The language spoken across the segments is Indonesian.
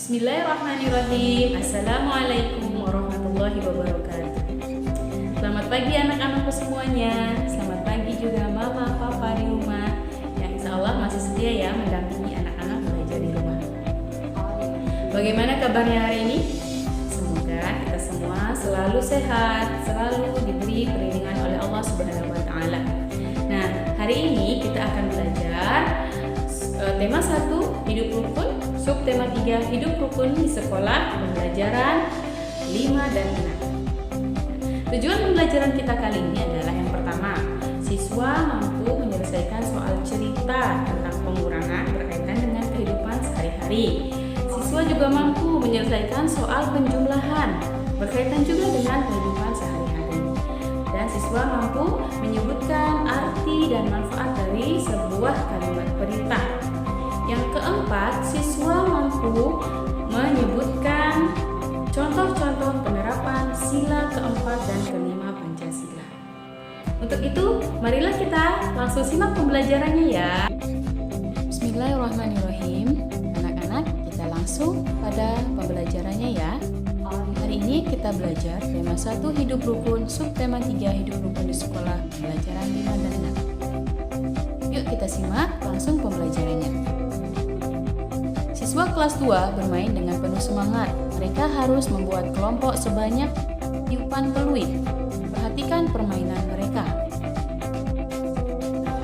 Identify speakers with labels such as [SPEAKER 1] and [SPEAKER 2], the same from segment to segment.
[SPEAKER 1] Bismillahirrahmanirrahim. Assalamualaikum warahmatullahi wabarakatuh. Selamat pagi anak-anakku semuanya. Selamat pagi juga mama, papa di rumah yang insya Allah masih setia ya mendampingi anak-anak belajar di rumah. Bagaimana kabarnya hari ini? Semoga kita semua selalu sehat, selalu diberi perlindungan oleh Allah Subhanahu wa Ta'ala. Nah, hari ini kita akan belajar tema 1 hidup rukun, subtema 3 hidup rukun di sekolah, pembelajaran 5 dan 6. Tujuan pembelajaran kita kali ini adalah yang pertama, siswa mampu menyelesaikan soal cerita tentang pengurangan berkaitan dengan kehidupan sehari-hari. Siswa juga mampu menyelesaikan soal penjumlahan berkaitan juga dengan kehidupan sehari-hari. Dan siswa mampu menyebutkan arti dan manfaat dari sebuah kalimat perintah. Yang keempat, siswa mampu menyebutkan contoh-contoh penerapan sila keempat dan kelima Pancasila. Untuk itu, marilah kita langsung simak pembelajarannya ya. Bismillahirrahmanirrahim. Anak-anak, kita langsung pada pembelajarannya ya. Hari ini kita belajar tema 1 hidup rukun, subtema 3 hidup rukun di sekolah, pembelajaran 5 dan 6. Yuk kita simak langsung pembelajarannya. Siswa kelas 2 bermain dengan penuh semangat. Mereka harus membuat kelompok sebanyak tiupan peluit. Perhatikan permainan mereka.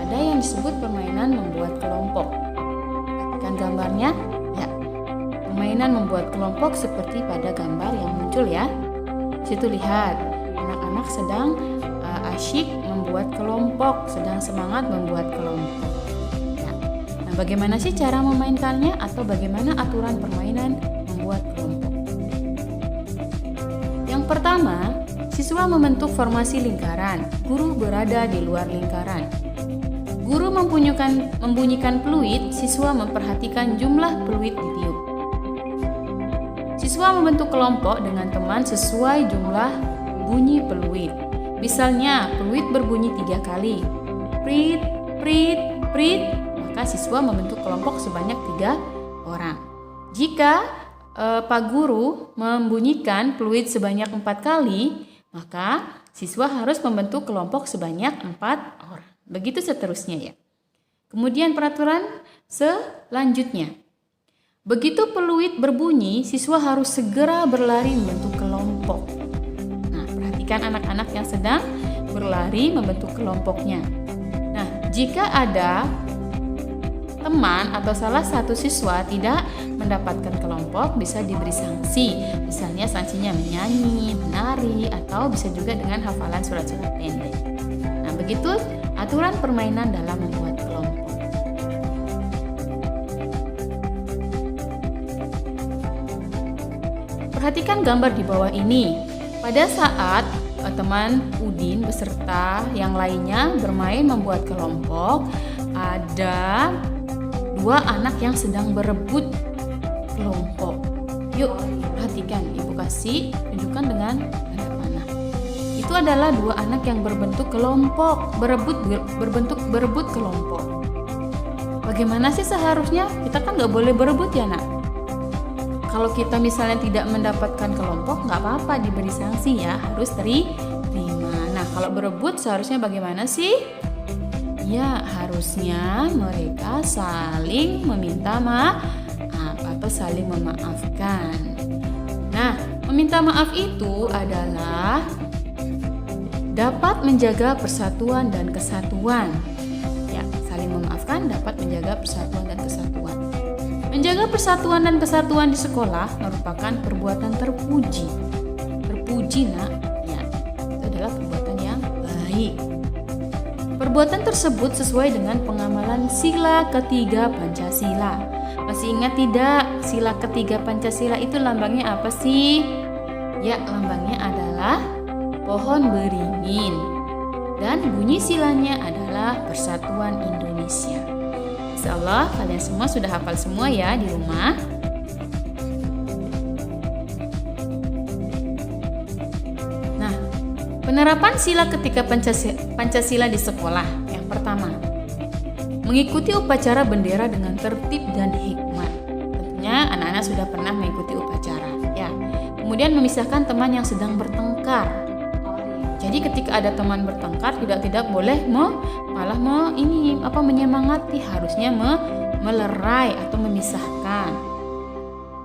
[SPEAKER 1] Ada yang disebut permainan membuat kelompok. Perhatikan gambarnya. Ya, permainan membuat kelompok seperti pada gambar yang muncul ya. Situ lihat, anak-anak sedang asyik membuat kelompok, sedang semangat membuat kelompok. Bagaimana sih cara memainkannya atau bagaimana aturan permainan membuat kelompok? Yang pertama, siswa membentuk formasi lingkaran. Guru berada di luar lingkaran. Guru membunyikan peluit, siswa memperhatikan jumlah peluit ditiup. Siswa membentuk kelompok dengan teman sesuai jumlah bunyi peluit. Misalnya, peluit berbunyi 3 kali. Prit, prit, prit. Maka siswa membentuk kelompok sebanyak 3 orang. Jika Pak Guru membunyikan peluit sebanyak 4 kali, maka siswa harus membentuk kelompok sebanyak 4 orang. Begitu seterusnya ya. Kemudian peraturan selanjutnya. Begitu peluit berbunyi, siswa harus segera berlari membentuk kelompok. Nah, perhatikan anak-anak yang sedang berlari membentuk kelompoknya. Nah, jika ada teman atau salah satu siswa tidak mendapatkan kelompok, bisa diberi sanksi. Misalnya sanksinya menyanyi, menari, atau bisa juga dengan hafalan surat-surat pendek. Nah, begitu aturan permainan dalam membuat kelompok. Perhatikan gambar di bawah ini. Pada saat teman Udin beserta yang lainnya bermain membuat kelompok, ada 2 anak yang sedang berebut kelompok. Yuk, perhatikan, Ibu kasih tunjukkan dengan tanda panah. Itu adalah 2 anak yang berbentuk kelompok, berebut kelompok. Bagaimana sih seharusnya? Kita kan nggak boleh berebut ya, Nak. Kalau kita misalnya tidak mendapatkan kelompok, nggak apa-apa, diberi sanksi ya, harus terima. Nah, kalau berebut seharusnya bagaimana sih? Ya, harusnya mereka saling meminta maaf atau saling memaafkan. Nah, meminta maaf itu adalah dapat menjaga persatuan dan kesatuan. Ya, saling memaafkan dapat menjaga persatuan dan kesatuan. Menjaga persatuan dan kesatuan di sekolah merupakan perbuatan terpuji. Terpuji, Nak. Ya, itu adalah perbuatan yang baik. Perbuatan tersebut sesuai dengan pengamalan sila ketiga Pancasila. Masih ingat tidak? Sila ketiga Pancasila itu lambangnya apa sih? Ya, lambangnya adalah pohon beringin. Dan bunyi silanya adalah Persatuan Indonesia. Insya Allah kalian semua sudah hafal semua ya di rumah. Penerapan sila ketiga Pancasila di sekolah. Yang pertama, mengikuti upacara bendera dengan tertib dan hikmat. Tentunya pastinya anak-anak sudah pernah mengikuti upacara ya. Kemudian memisahkan teman yang sedang bertengkar. Jadi ketika ada teman bertengkar tidak boleh menyemangati, harusnya melerai atau memisahkan.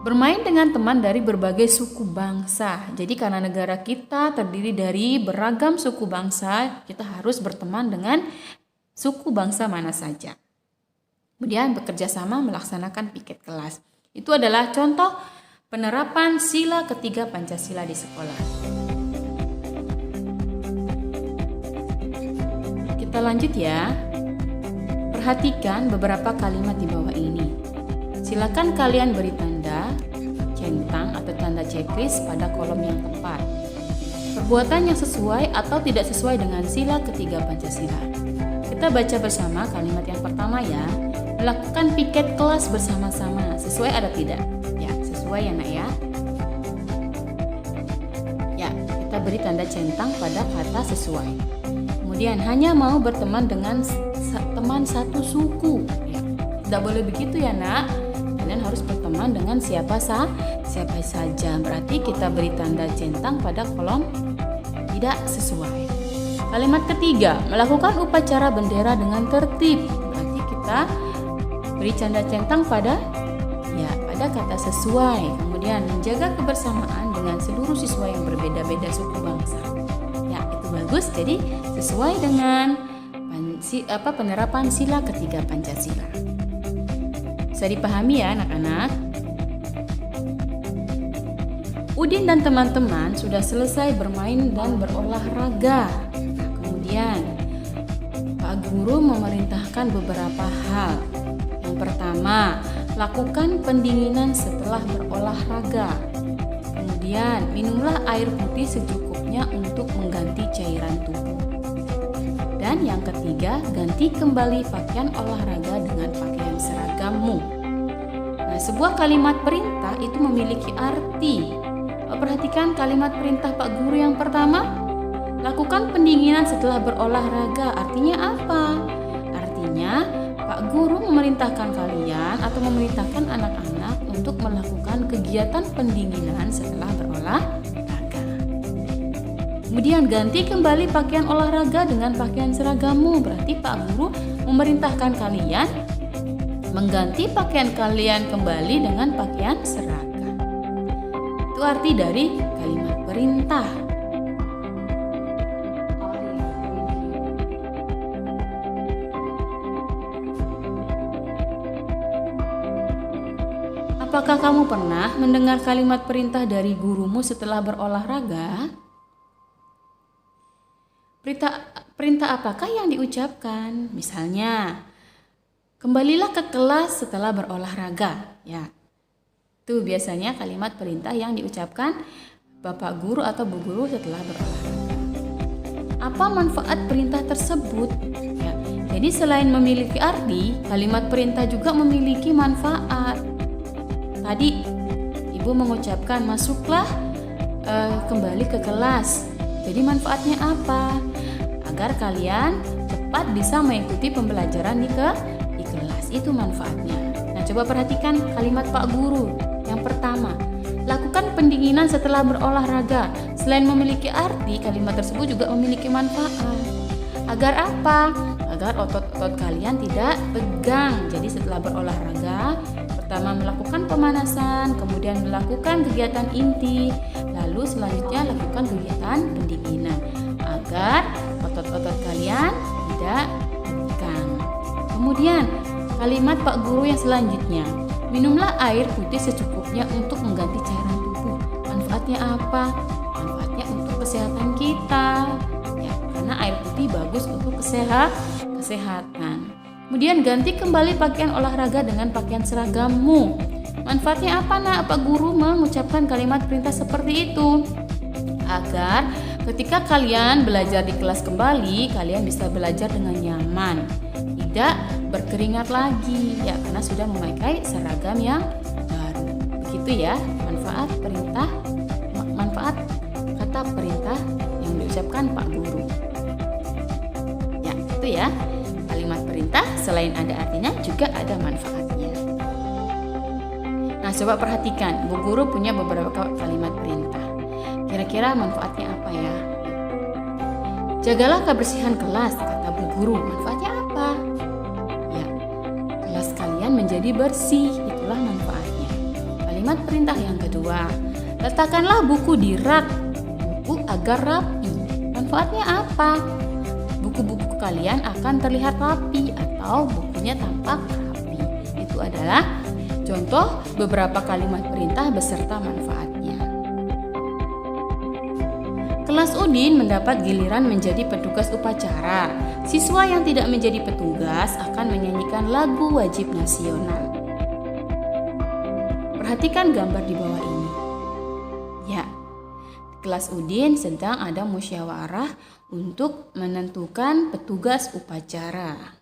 [SPEAKER 1] Bermain dengan teman dari berbagai suku bangsa. Jadi karena negara kita terdiri dari beragam suku bangsa, kita harus berteman dengan suku bangsa mana saja. Kemudian bekerja sama melaksanakan piket kelas. Itu adalah contoh penerapan sila ketiga Pancasila di sekolah. Kita lanjut ya. Perhatikan beberapa kalimat di bawah ini. Silakan kalian beri tanda centang atau tanda checklist pada kolom yang tepat. Perbuatan yang sesuai atau tidak sesuai dengan sila ketiga Pancasila. Kita baca bersama kalimat yang pertama ya. Melakukan piket kelas bersama-sama. Sesuai ada tidak? Ya, sesuai ya nak ya. Ya, kita beri tanda centang pada kata sesuai. Kemudian hanya mau berteman dengan teman satu suku. Ya, tidak boleh begitu ya nak. Kalian harus berteman dengan siapa saja. Berarti kita beri tanda centang pada kolom tidak sesuai. Kalimat ketiga, melakukan upacara bendera dengan tertib. Berarti kita beri tanda centang pada kata sesuai. Kemudian menjaga kebersamaan dengan seluruh siswa yang berbeda-beda suku bangsa. Ya, itu bagus. Jadi sesuai dengan penerapan sila ketiga Pancasila. Bisa dipahami ya anak-anak? Udin dan teman-teman sudah selesai bermain dan berolahraga. Kemudian Pak Guru memerintahkan beberapa hal. Yang pertama, lakukan pendinginan setelah berolahraga. Kemudian, minumlah air putih secukupnya untuk mengganti cairan tubuh. Dan yang ketiga, ganti kembali pakaian olahraga dengan pakaian seragammu. Nah, sebuah kalimat perintah itu memiliki arti. Perhatikan kalimat perintah Pak Guru yang pertama. Lakukan pendinginan setelah berolahraga. Artinya apa? Artinya, Pak Guru memerintahkan kalian atau memerintahkan anak-anak untuk melakukan kegiatan pendinginan setelah berolahraga. Kemudian ganti kembali pakaian olahraga dengan pakaian seragammu. Berarti Pak Guru memerintahkan kalian mengganti pakaian kalian kembali dengan pakaian seragam. Itu arti dari kalimat perintah. Apakah kamu pernah mendengar kalimat perintah dari gurumu setelah berolahraga? Perintah apakah yang diucapkan? Misalnya, kembalilah ke kelas setelah berolahraga. Ya, itu biasanya kalimat perintah yang diucapkan Bapak Guru atau Bu Guru setelah berolahraga. Apa manfaat perintah tersebut? Ya, jadi selain memiliki arti, kalimat perintah juga memiliki manfaat. Tadi Ibu mengucapkan masuklah kembali ke kelas. Jadi manfaatnya apa? Agar kalian cepat bisa mengikuti pembelajaran di kelas. Itu manfaatnya. Nah, coba perhatikan kalimat Pak Guru. Yang pertama, lakukan pendinginan setelah berolahraga. Selain memiliki arti, kalimat tersebut juga memiliki manfaat. Agar apa? Agar otot-otot kalian tidak tegang. Jadi setelah berolahraga, pertama melakukan pemanasan, kemudian melakukan kegiatan inti, lalu selanjutnya lakukan kegiatan pendinginan agar otot-otot kalian tidak tegang. Kemudian kalimat Pak Guru yang selanjutnya, minumlah air putih secukupnya untuk mengganti cairan tubuh. Manfaatnya apa? Manfaatnya untuk kesehatan kita. Ya, karena air putih bagus untuk kesehatan. Kemudian ganti kembali pakaian olahraga dengan pakaian seragammu. Manfaatnya apa nak? Pak Guru mengucapkan kalimat perintah seperti itu agar ketika kalian belajar di kelas kembali, kalian bisa belajar dengan nyaman, tidak berkeringat lagi ya, karena sudah memakai seragam yang baru. Begitu ya manfaat kata perintah yang diucapkan Pak Guru. Ya, itu ya. Kalimat perintah selain ada artinya juga ada manfaatnya. Nah, coba perhatikan, Bu Guru punya beberapa kalimat perintah. Kira-kira manfaatnya apa ya? Jagalah kebersihan kelas, kata Bu Guru. Manfaatnya apa? Ya, kelas kalian menjadi bersih, itulah manfaatnya. Kalimat perintah yang kedua, letakkanlah buku di rak, buku agar rapi. Manfaatnya apa? Buku-buku kalian akan terlihat rapi atau bukunya tampak rapi. Itu adalah contoh beberapa kalimat perintah beserta manfaatnya. Kelas Udin mendapat giliran menjadi petugas upacara. Siswa yang tidak menjadi petugas akan menyanyikan lagu wajib nasional. Perhatikan gambar di bawah ini. Ya, kelas Udin sedang ada musyawarah untuk menentukan petugas upacara.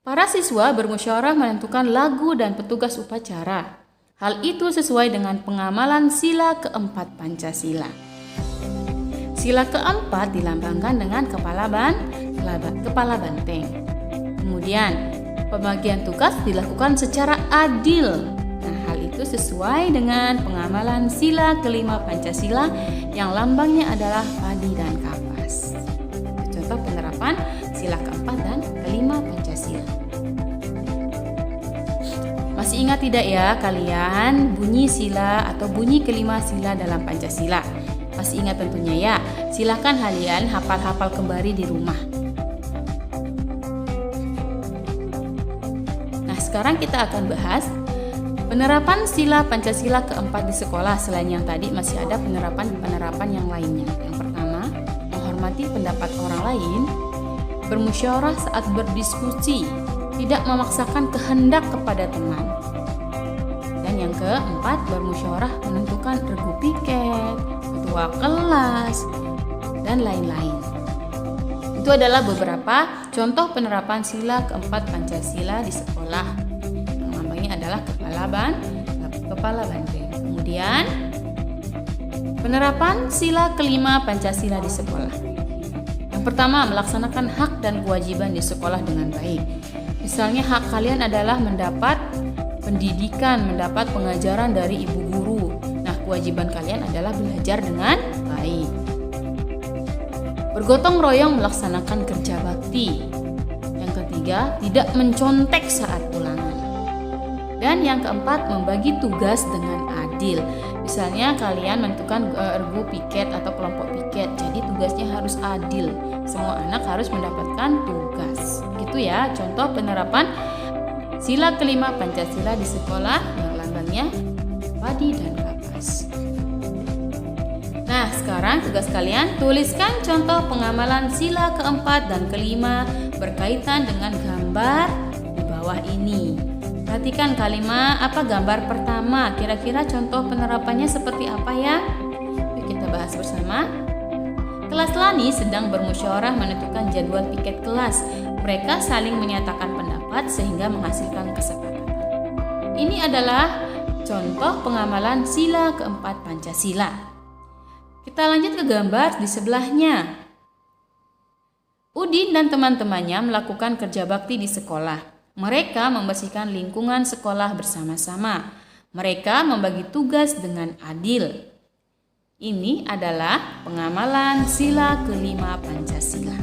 [SPEAKER 1] Para siswa bermusyawarah menentukan lagu dan petugas upacara. Hal itu sesuai dengan pengamalan sila keempat Pancasila. Sila keempat dilambangkan dengan kepala banteng. Kemudian, pembagian tugas dilakukan secara adil. Nah, hal itu sesuai dengan pengamalan sila kelima Pancasila yang lambangnya adalah padi dan kapas. Contoh penerapan sila keempat dan kelima Pancasila. Masih ingat tidak ya kalian bunyi sila atau bunyi kelima sila dalam Pancasila? Masih ingat tentunya ya. Silakan kalian hafal-hafal kembali di rumah. Nah, sekarang kita akan bahas penerapan sila Pancasila keempat di sekolah. Selain yang tadi masih ada penerapan yang lainnya. Yang pertama, menghormati pendapat orang lain, bermusyawarah saat berdiskusi, tidak memaksakan kehendak kepada teman. Dan yang keempat, bermusyawarah menentukan regu piket, ketua kelas, dan lain-lain. Itu adalah beberapa contoh penerapan sila keempat Pancasila di sekolah. Yang lambangnya adalah kepala banteng. Kemudian, penerapan sila kelima Pancasila di sekolah. Yang pertama, melaksanakan hak dan kewajiban di sekolah dengan baik. Misalnya hak kalian adalah mendapat pendidikan, mendapat pengajaran dari ibu guru. Nah, kewajiban kalian adalah belajar dengan baik. Bergotong royong melaksanakan kerja bakti. Yang ketiga, tidak mencontek saat ulangan. Dan yang keempat, membagi tugas dengan adil. Misalnya kalian menentukan regu piket atau kelompok piket, jadi tugasnya harus adil. Semua anak harus mendapatkan tugas. Gitu ya, contoh penerapan sila kelima Pancasila di sekolah yang lambangnya padi dan kapas. Nah, sekarang tugas kalian tuliskan contoh pengamalan sila keempat dan kelima berkaitan dengan gambar di bawah ini. Perhatikan gambar pertama, kira-kira contoh penerapannya seperti apa ya? Yuk kita bahas bersama. Kelas Lani sedang bermusyawarah menentukan jadwal piket kelas. Mereka saling menyatakan pendapat sehingga menghasilkan kesepakatan. Ini adalah contoh pengamalan sila keempat Pancasila. Kita lanjut ke gambar di sebelahnya. Udin dan teman-temannya melakukan kerja bakti di sekolah. Mereka membersihkan lingkungan sekolah bersama-sama. Mereka membagi tugas dengan adil. Ini adalah pengamalan sila kelima Pancasila.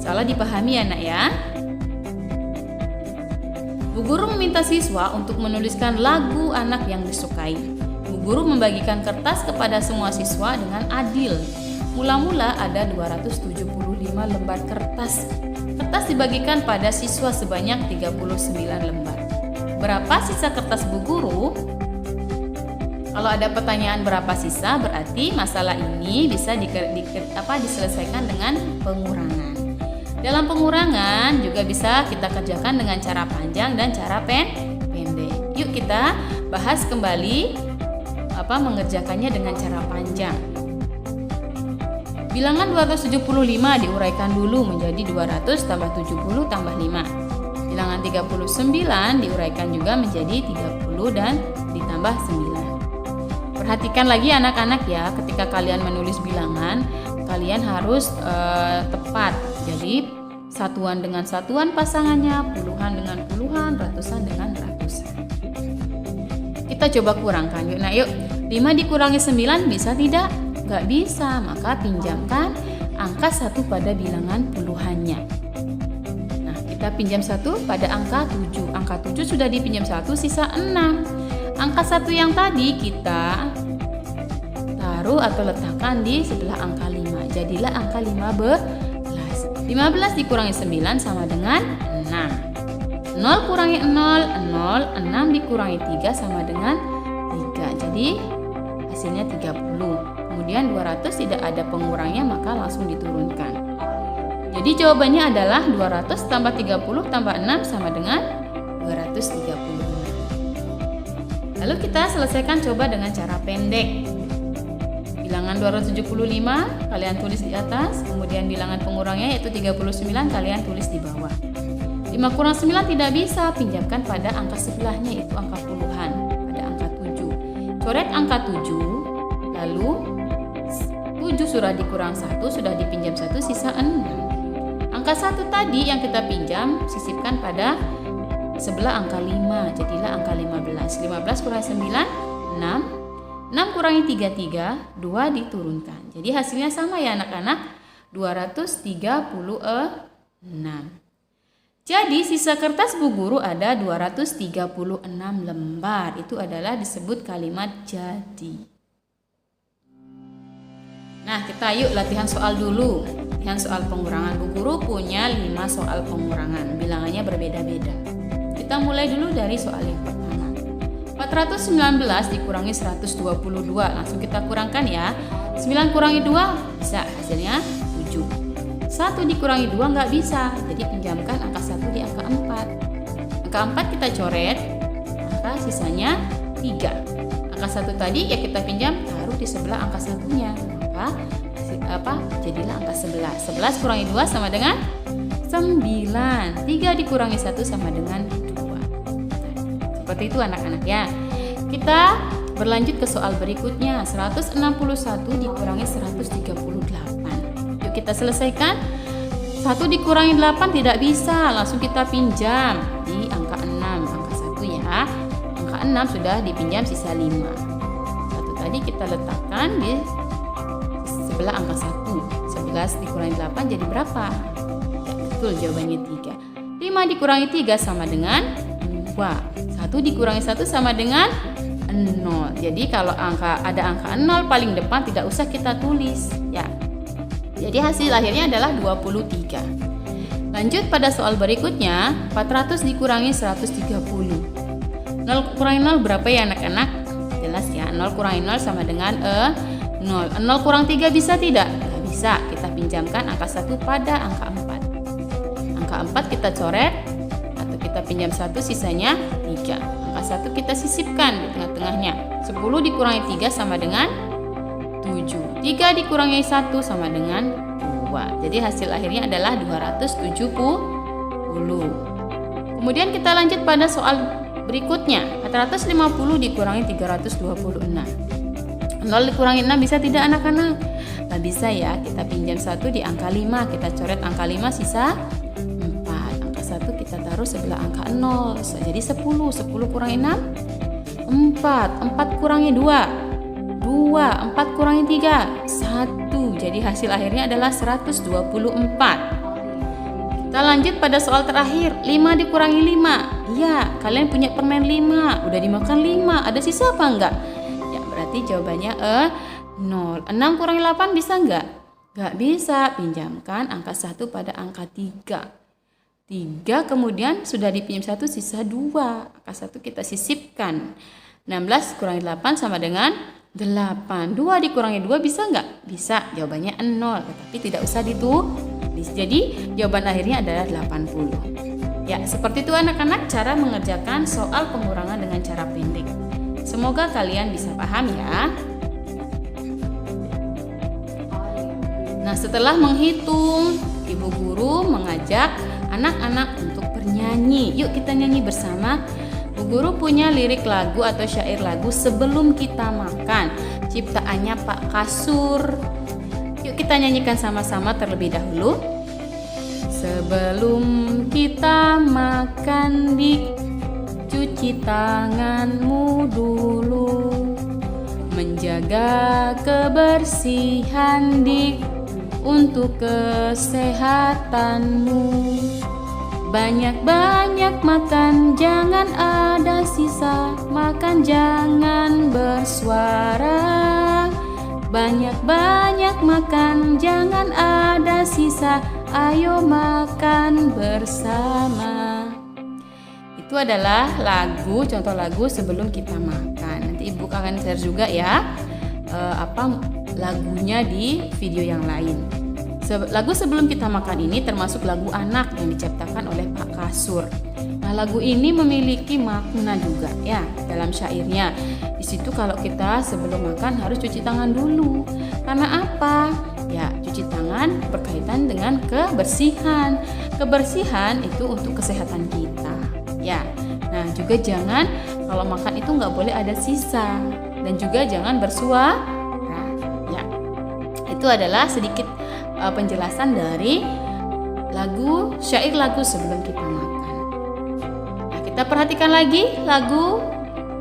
[SPEAKER 1] Salah dipahami ya nak ya. Bu Guru meminta siswa untuk menuliskan lagu anak yang disukai. Bu Guru membagikan kertas kepada semua siswa dengan adil. Mula-mula ada 275 lembar kertas. Kertas dibagikan pada siswa sebanyak 39 lembar. Berapa sisa kertas Bu Guru? Kalau ada pertanyaan berapa sisa, berarti masalah ini bisa diselesaikan dengan pengurangan. Dalam pengurangan juga bisa kita kerjakan dengan cara panjang dan cara pendek. Yuk kita bahas kembali mengerjakannya dengan cara panjang. Bilangan 275 diuraikan dulu menjadi 200 tambah 70 tambah 5. Bilangan 39 diuraikan juga menjadi 30 dan ditambah 9. Perhatikan lagi anak-anak ya, ketika kalian menulis bilangan, kalian harus tepat. Jadi satuan dengan satuan pasangannya, puluhan dengan puluhan, ratusan dengan ratusan. Kita coba kurangkan yuk. Nah yuk, 5 dikurangi 9 bisa tidak? Nggak bisa, maka pinjamkan angka 1 pada bilangan puluhannya. Nah, kita pinjam 1 pada angka 7. Angka 7 sudah dipinjam 1, sisa 6. Angka 1 yang tadi kita taruh atau letakkan di sebelah angka 5. Jadilah angka 15. 15 dikurangi 9 sama dengan 6. 0 kurangi 0, 0. 6 dikurangi 3 sama dengan 3. Jadi hasilnya 30. Kemudian 200 tidak ada pengurangnya, maka langsung diturunkan. Jadi jawabannya adalah 200 tambah 30 tambah 6 sama dengan 236. Lalu kita selesaikan coba dengan cara pendek. Bilangan 275 kalian tulis di atas, kemudian bilangan pengurangnya yaitu 39 kalian tulis di bawah. 5 kurang 9 tidak bisa, pinjamkan pada angka sebelahnya yaitu angka puluhan, pada angka 7. Coret angka 7, lalu 7 sudah dikurang 1, sudah dipinjam 1, sisa 6. Angka 1 tadi yang kita pinjam, sisipkan pada sebelah angka 5, jadilah angka 15. 15 kurang 9, 6. 6 kurangi 3, 2 diturunkan. Jadi hasilnya sama ya anak-anak, 236. Jadi sisa kertas Bu Guru ada 236 lembar. Itu adalah disebut kalimat jadi. Nah, kita yuk latihan soal dulu. Latihan soal pengurangan. Bu Guru punya 5 soal pengurangan. Bilangannya berbeda-beda. Kita mulai dulu dari soal yang pertama. 419 dikurangi 122. Langsung kita kurangkan ya. 9 kurangi 2 bisa, hasilnya 7. 1 dikurangi 2 nggak bisa. Jadi pinjamkan angka 1 di angka 4. Angka 4 kita coret. Maka sisanya 3. Angka 1 tadi ya kita pinjam, taruh di sebelah angka 1-nya. Jadilah angka 11. 11 kurangi 2 sama dengan 9. 3 dikurangi 1 sama dengan 2. Seperti itu anak-anak ya. Kita berlanjut ke soal berikutnya. 161 dikurangi 138. Yuk kita selesaikan. 1 dikurangi 8 tidak bisa, langsung kita pinjam di angka 6. Angka 1 ya. Angka 6 sudah dipinjam, sisa 5. 1 tadi kita letakkan di sebelah angka 1. 11 dikurangi 8 jadi berapa? Ya, betul, jawabannya 3. 5 dikurangi 3 sama dengan 2. 1 dikurangi 1 sama dengan 0. Jadi kalau ada angka 0 paling depan tidak usah kita tulis ya. Jadi hasil akhirnya adalah 23. Lanjut pada soal berikutnya. 400 dikurangi 130. 0 kurangi 0 berapa ya anak-anak? Jelas ya, 0 kurangi 0 sama dengan 0. 0 kurang 3 bisa tidak? Nggak bisa. Kita pinjamkan angka 1 pada angka 4. Angka 4 kita coret atau kita pinjam 1, sisanya 3. Angka 1 kita sisipkan di tengah-tengahnya. 10 dikurangi 3 sama dengan 7. 3 dikurangi 1 sama dengan 2. Jadi hasil akhirnya adalah 270. Kemudian kita lanjut pada soal berikutnya. 450 dikurangi 326. 0 dikurangi 6 bisa tidak anak-anak? Nggak bisa ya. Kita pinjam 1 di angka 5. Kita coret angka 5, sisa 4. Angka 1 kita taruh sebelah angka 0. Jadi 10. 10 kurangi 6, 4. 4 kurangi 2, 2. 4 kurangi 3, 1. Jadi hasil akhirnya adalah 124. Kita lanjut pada soal terakhir. 5 dikurangi 5. Iya, kalian punya permen 5. Udah dimakan 5. Ada sisa apa enggak? Ya, berarti jawabannya 0. 6 kurangi 8 bisa enggak? Enggak bisa. Pinjamkan angka 1 pada angka 3. 3 kemudian sudah dipinjam 1, sisa 2. Angka 1 kita sisipkan. 16 kurangi 8 sama dengan 8. 2 dikurangi 2 bisa enggak? Bisa. Jawabannya 0. Tetapi tidak usah ditulis. Jadi jawaban akhirnya adalah 80. Ya, seperti itu anak-anak cara mengerjakan soal pengurangan dengan cara pendek. Semoga kalian bisa paham ya. Nah, setelah menghitung, Ibu Guru mengajak anak-anak untuk bernyanyi. Yuk kita nyanyi bersama. Bu Guru punya lirik lagu atau syair lagu Sebelum Kita Makan. Ciptaannya Pak Kasur. Yuk kita nyanyikan sama-sama terlebih dahulu. Sebelum kita makan dik, cuci tanganmu dulu. Menjaga kebersihan dik, untuk kesehatanmu. Banyak-banyak makan, jangan ada sisa. Makan jangan bersuara. Banyak-banyak makan, jangan ada sisa. Ayo makan bersama. Itu adalah lagu, contoh lagu sebelum kita makan. Nanti ibu akan share juga ya lagunya di video yang lain. Lagu sebelum kita makan ini termasuk lagu anak yang diciptakan oleh Pak Kasur. Nah, lagu ini memiliki makna juga ya dalam syairnya. Di situ kalau kita sebelum makan harus cuci tangan dulu. Karena apa? Ya, cuci tangan berkaitan dengan kebersihan. Kebersihan itu untuk kesehatan kita. Ya. Nah, juga jangan kalau makan itu nggak boleh ada sisa dan juga jangan bersuara. Ya. Itu adalah sedikit penjelasan dari syair lagu sebelum kita makan. Nah, kita perhatikan lagi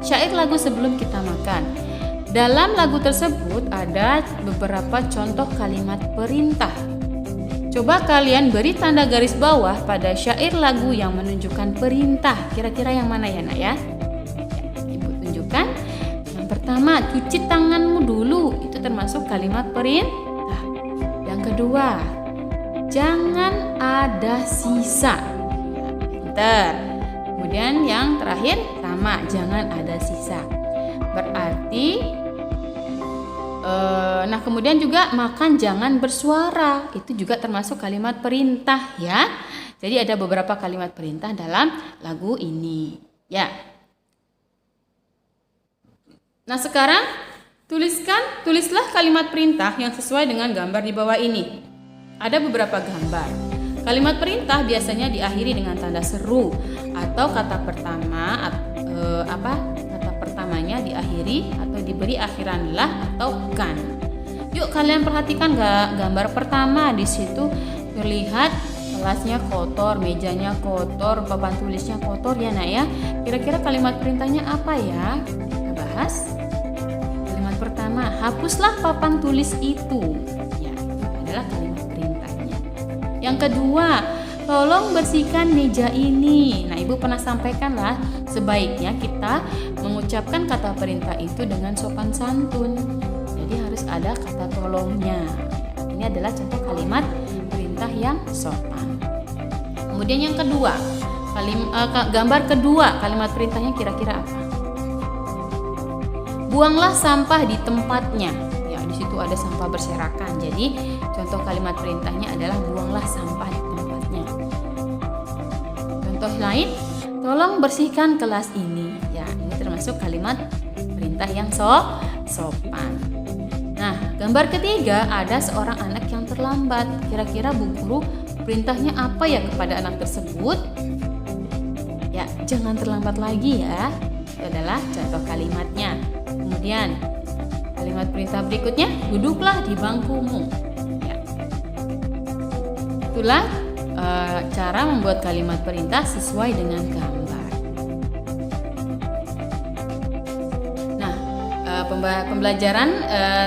[SPEAKER 1] syair lagu sebelum kita makan. Dalam lagu tersebut ada beberapa contoh kalimat perintah. Coba kalian beri tanda garis bawah pada syair lagu yang menunjukkan perintah. Kira-kira yang mana ya, Nak ya? Ibu tunjukkan. Yang pertama, cuci tanganmu dulu. Itu termasuk kalimat perintah. Yang kedua, jangan ada sisa. Pinter. Kemudian yang terakhir sama, jangan ada sisa. Berarti nah kemudian juga makan jangan bersuara. Itu juga termasuk kalimat perintah ya. Jadi ada beberapa kalimat perintah dalam lagu ini ya. Nah sekarang tulislah kalimat perintah yang sesuai dengan gambar di bawah ini. Ada beberapa gambar. Kalimat perintah biasanya diakhiri dengan tanda seru atau kata pertama kata pertamanya diakhiri atau diberi akhiran lah atau kan. Yuk kalian perhatikan gambar pertama. Di situ terlihat kelasnya kotor, mejanya kotor, papan tulisnya kotor ya Nak ya. Kira-kira kalimat perintahnya apa ya? Kita bahas. Pertama, hapuslah papan tulis itu. Ya, itu adalah kalimat perintahnya. Yang kedua, tolong bersihkan meja ini. Nah, Ibu pernah sampaikan lah, sebaiknya kita mengucapkan kata perintah itu dengan sopan santun. Jadi harus ada kata tolongnya. Ini adalah contoh kalimat perintah yang sopan. Kemudian yang kedua, gambar kedua, kalimat perintahnya kira-kira apa? Buanglah sampah di tempatnya. Ya, di situ ada sampah berserakan. Jadi, contoh kalimat perintahnya adalah buanglah sampah di tempatnya. Contoh lain, tolong bersihkan kelas ini. Ya, ini termasuk kalimat perintah yang sopan. Nah, gambar ketiga ada seorang anak yang terlambat. Kira-kira Bu Guru perintahnya apa ya kepada anak tersebut? Ya, jangan terlambat lagi ya. Itu adalah contoh kalimatnya. Kemudian kalimat perintah berikutnya, duduklah di bangkumu. Ya. Itulah cara membuat kalimat perintah sesuai dengan gambar. Nah, pembelajaran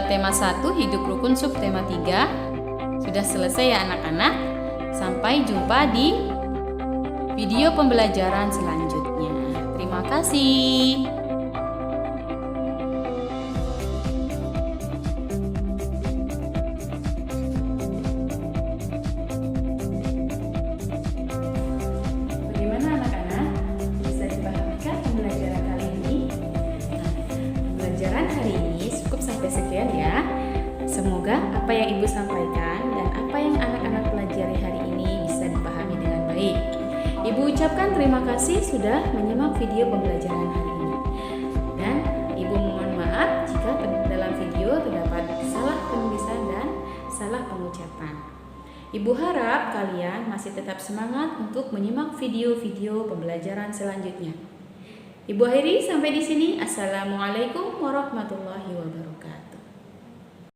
[SPEAKER 1] tema 1 hidup rukun subtema 3 sudah selesai ya anak-anak. Sampai jumpa di video pembelajaran selanjutnya. Terima kasih. Hari ini cukup sampai sekian ya. Semoga apa yang Ibu sampaikan dan apa yang anak-anak pelajari hari ini bisa dipahami dengan baik. Ibu ucapkan terima kasih sudah menyimak video pembelajaran hari ini. Dan Ibu mohon maaf jika dalam video terdapat salah penulisan dan salah pengucapan. Ibu harap kalian masih tetap semangat untuk menyimak video-video pembelajaran selanjutnya. Ibu akhiri sampai di sini. Assalamualaikum warahmatullahi wabarakatuh.